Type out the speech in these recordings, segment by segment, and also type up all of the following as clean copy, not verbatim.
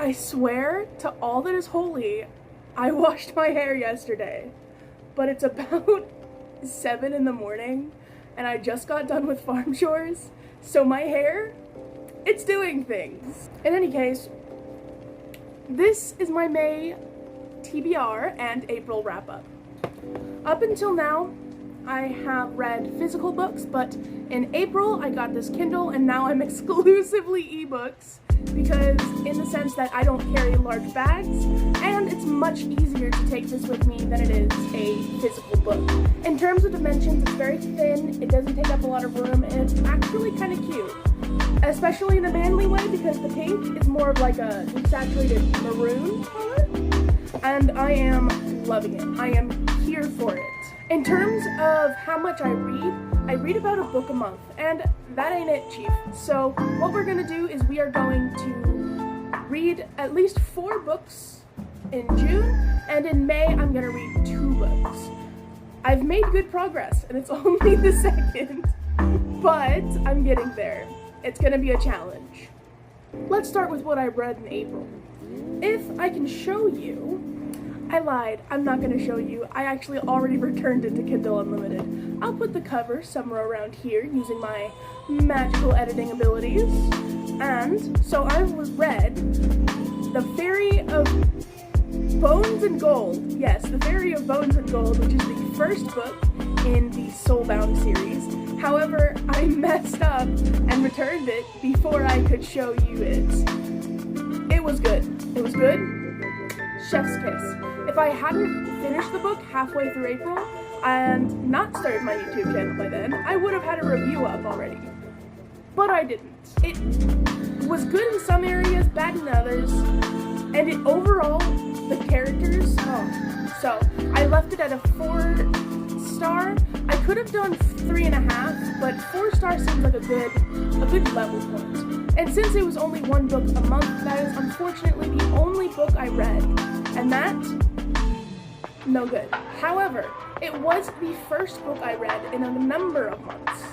I swear to all that is holy, I washed my hair yesterday, but it's about 7 in the morning and I just got done with farm chores, so my hair, it's doing things. In any case, this is my May TBR and April wrap-up. Up until now, I have read physical books, but in April I got this Kindle and now I'm exclusively ebooks because in the sense that I don't carry large bags and it's much easier to take this with me than it is a physical book. In terms of dimensions, it's very thin, it doesn't take up a lot of room, and it's actually kind of cute. Especially in a manly way because the pink is more of like a desaturated maroon color, and I am loving it. I am here for it. In terms of how much I read about a book a month, and that ain't it, Chief. So what we're gonna do is we are going to read at least 4 books in June, and in May I'm gonna read 2 books. I've made good progress, and it's only the 2nd, but I'm getting there. It's gonna be a challenge. Let's start with what I read in April. If I can show you, I lied, I'm not gonna show you. I actually already returned it to Kindle Unlimited. I'll put the cover somewhere around here using my magical editing abilities. And so I read The Fairy of Bones and Gold. Yes, The Fairy of Bones and Gold, which is the first book in the Soulbound series. However, I messed up and returned it before I could show you it. It was good. It was good. Chef's kiss. If I hadn't finished the book halfway through April and not started my YouTube channel by then, I would have had a review up already. But I didn't. It was good in some areas, bad in others, and overall, the characters, So, I left it at a 4-star. I could have done 3.5, but 4 stars seems like a good level point. And since it was only 1 book a month, that is unfortunately the only book I read. And that, no good. However, it was the first book I read in a number of months.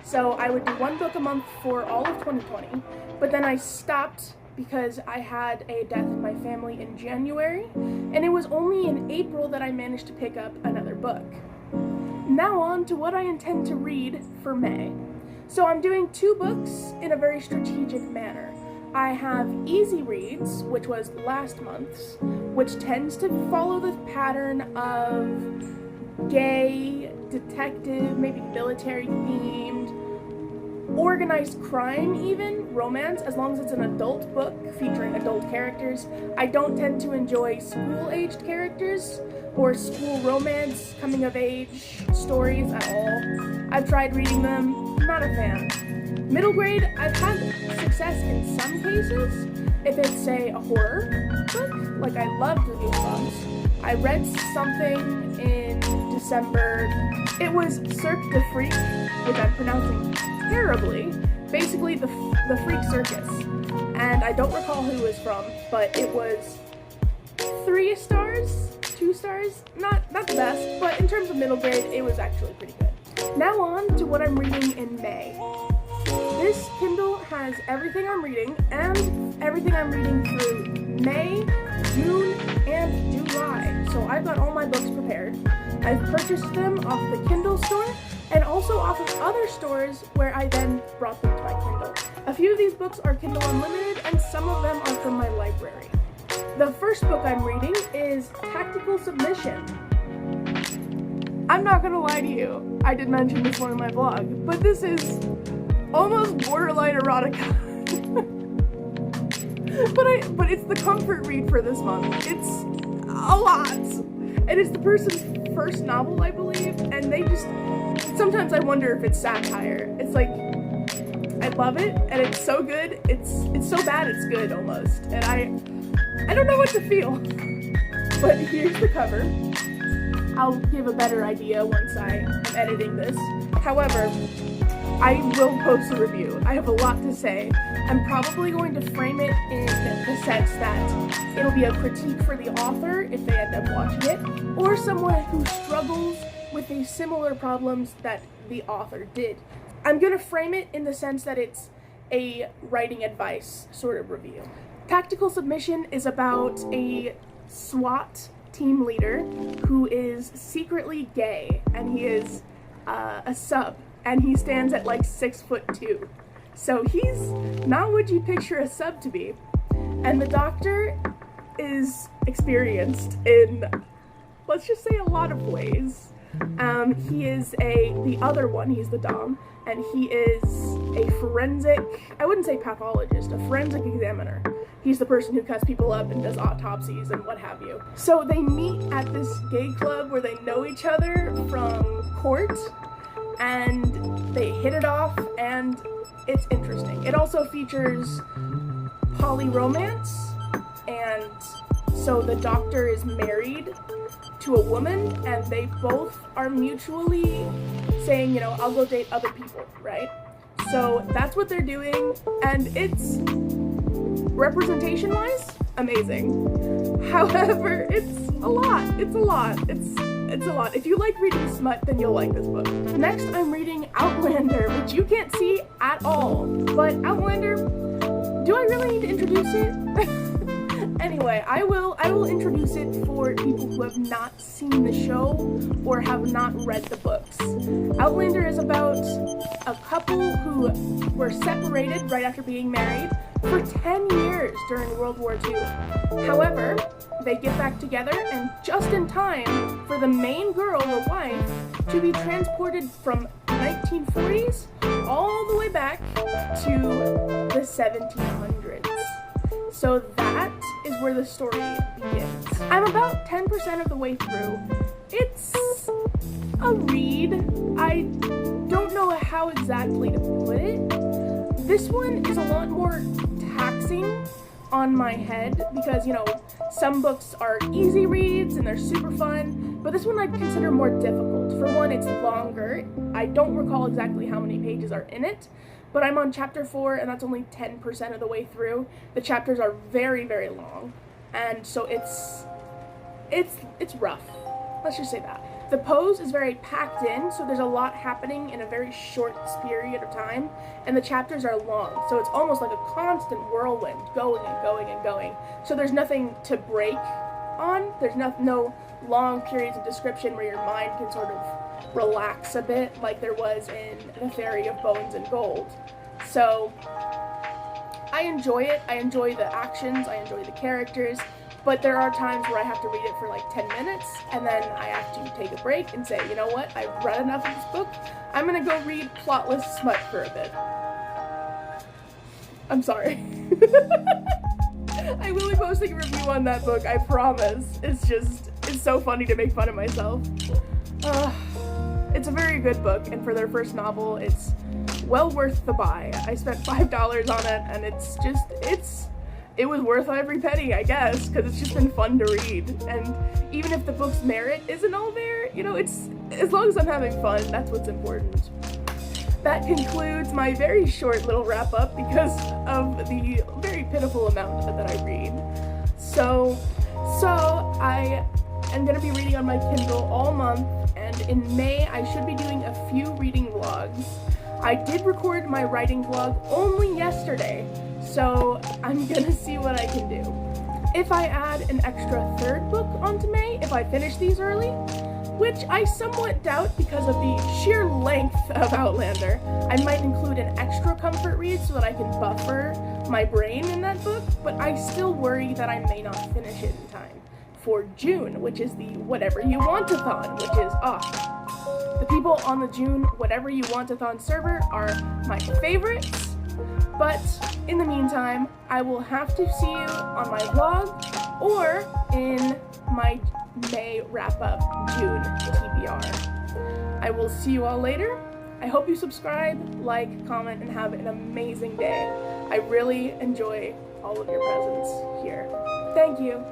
So I would do 1 book a month for all of 2020, but then I stopped because I had a death in my family in January, and it was only in April that I managed to pick up another book. Now on to what I intend to read for May. So I'm doing 2 books in a very strategic manner. I have Easy Reads, which was last month's, which tends to follow the pattern of gay, detective, maybe military themed, organized crime even, romance, as long as it's an adult book featuring adult characters. I don't tend to enjoy school-aged characters or school romance, coming-of-age stories at all. I've tried reading them, not a fan. Middle grade, I've had success in some cases. If it's, say, a horror book, like I loved the Goosebumps. I read something in December. It was Cirque du Freak, which I'm pronouncing terribly. Basically, the Freak Circus. And I don't recall who it was from, but it was 3 stars, 2 stars. Not the best, but in terms of middle grade, it was actually pretty good. Now on to what I'm reading in May. This Kindle has everything I'm reading and everything I'm reading through May, June, and July. So I've got all my books prepared. I've purchased them off the Kindle store and also off of other stores where I then brought them to my Kindle. A few of these books are Kindle Unlimited and some of them are from my library. The first book I'm reading is Tactical Submission. I'm not gonna lie to you, I did mention this one in my blog, but this is almost borderline erotica. but it's the comfort read for this month. It's a lot. And it's the person's first novel, I believe, and they just, sometimes I wonder if it's satire. It's like, I love it, and it's so good, it's so bad it's good almost, and I don't know what to feel. But here's the cover. I'll give a better idea once I am editing this. However, I will post a review. I have a lot to say. I'm probably going to frame it in the sense that it'll be a critique for the author if they end up watching it, or someone who struggles with the similar problems that the author did. I'm going to frame it in the sense that it's a writing advice sort of review. Tactical Submission is about a SWAT team leader who is secretly gay, and he is a sub, and he stands at like 6'2". So he's not what you picture a sub to be. And the doctor is experienced in, let's just say, a lot of ways. He is the other one, he's the dom, and he is a forensic, I wouldn't say pathologist, a forensic examiner. He's the person who cuts people up and does autopsies and what have you. So they meet at this gay club where they know each other from court, and they hit it off, and it's interesting. It also features poly-romance, and so the doctor is married to a woman, and they both are mutually saying, you know, I'll go date other people, right? So that's what they're doing, and it's, representation-wise, amazing. However, it's a lot. It's a lot. If you like reading smut, then you'll like this book. Next, I'm reading Outlander, which you can't see at all. But Outlander, do I really need to introduce it? Anyway, I will introduce it for people who have not seen the show or have not read the books. Outlander is about a couple who were separated right after being married for 10 years during World War II. However, they get back together, and just in time for the main girl, the wife, to be transported from 1940s all the way back to the 1700s. So that is where the story begins. I'm about 10% of the way through. It's a read. I don't know how exactly to put it. This one is a lot more taxing on my head because, you know, some books are easy reads and they're super fun, but this one I'd consider more difficult. For one, it's longer. I don't recall exactly how many pages are in it, but I'm on chapter 4 and that's only 10% of the way through. The chapters are very, very long, and so it's rough. Let's just say that. The prose is very packed in, so there's a lot happening in a very short period of time, and the chapters are long, so it's almost like a constant whirlwind, going and going and going. So there's nothing to break on. There's no long periods of description where your mind can sort of relax a bit, like there was in The Fairy of Bones and Gold. So I enjoy it. I enjoy the actions. I enjoy the characters. But there are times where I have to read it for like 10 minutes, and then I have to take a break and say, you know what, I've read enough of this book, I'm gonna go read plotless smut for a bit. I'm sorry. I will be posting a review on that book, I promise. It's so funny to make fun of myself. It's a very good book, and for their first novel, it's well worth the buy. I spent $5 on it, and it was worth every penny, I guess, because it's just been fun to read. And even if the book's merit isn't all there, you know, it's, as long as I'm having fun, that's what's important. That concludes my very short little wrap-up because of the very pitiful amount that I read. So I am going to be reading on my Kindle all month, and in May I should be doing a few reading vlogs. I did record my writing vlog only yesterday, so I'm gonna see what I can do. If I add an extra third book onto May, if I finish these early, which I somewhat doubt because of the sheer length of Outlander, I might include an extra comfort read so that I can buffer my brain in that book, but I still worry that I may not finish it in time for June, which is the Whatever You Want-a-thon, which is the people on the June Whatever You Want-a-thon server are my favorites. But in the meantime, I will have to see you on my vlog or in my May wrap-up June TBR. I will see you all later. I hope you subscribe, like, comment, and have an amazing day. I really enjoy all of your presence here. Thank you.